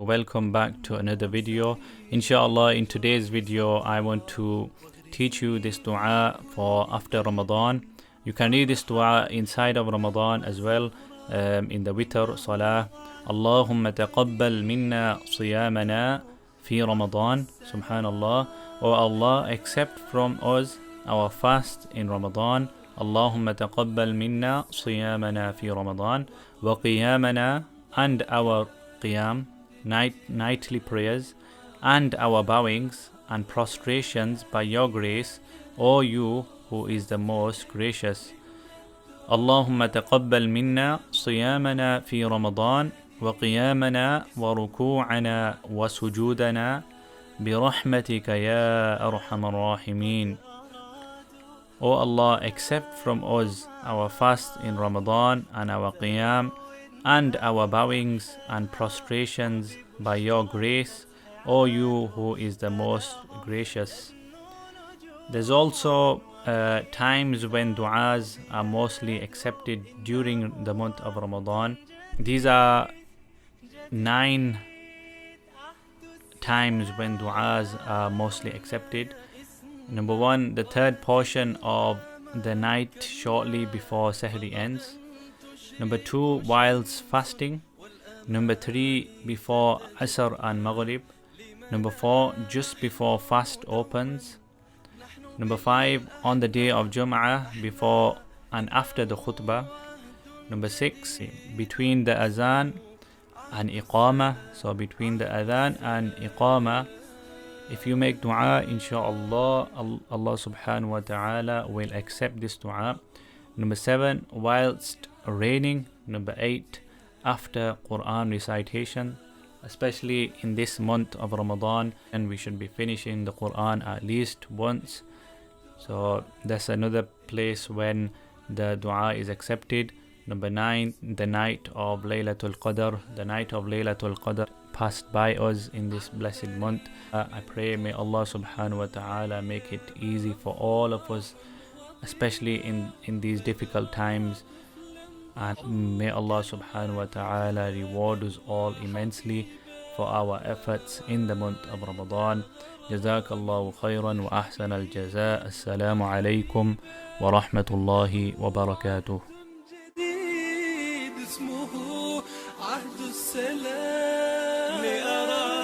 Welcome back to another video. Inshallah, in today's video I want to teach you this dua for after Ramadan. You can read this dua inside of Ramadan as well, in the witr salah. Allahumma taqabbal minna siyamana fi Ramadan. Subhanallah. O Allah, accept from us our fast in Ramadan. Allahumma taqabbal minna siyamana fi Ramadan wa qiyamana, and our qiyam, nightly prayers, and our bowings and prostrations by your grace, O you who is the most gracious. Allahumma taqabbal minna siyamana fi Ramadan wa qiyamana wa ruku'ana wa sujudana bi rahmatika ya arhamar rahimin. O Allah, accept from us our fast in Ramadan and our qiyam and our bowings and prostrations by your grace, O you who is the most gracious. There's also times when du'as are mostly accepted during the month of Ramadan. These are 9 times when du'as are mostly accepted. Number 1, the third portion of the night shortly before Sahri ends. Number 2, whilst fasting. Number 3, before Asr and Maghrib. Number 4, just before fast opens. Number 5, on the day of Jum'ah, before and after the khutbah. Number 6, between the azan and iqamah. So between the adhan and iqamah, if you make dua, inshallah, Allah subhanahu wa ta'ala will accept this dua. Number 7, whilst raining. Number 8, after Quran recitation, especially in this month of Ramadan, and we should be finishing the Quran at least once. So that's another place when the dua is accepted. Number 9, the night of Laylatul Qadr. The night of Laylatul Qadr passed by us in this blessed month. I pray may Allah subhanahu wa ta'ala make it easy for all of us, especially in these difficult times. And may Allah subhanahu wa ta'ala reward us all immensely for our efforts in the month of Ramadan. Jazakallahu khairan wa ahsan al-jaza. Assalamu alaikum wa rahmatullahi wa barakatuh. اسمه عهد السلام لأرى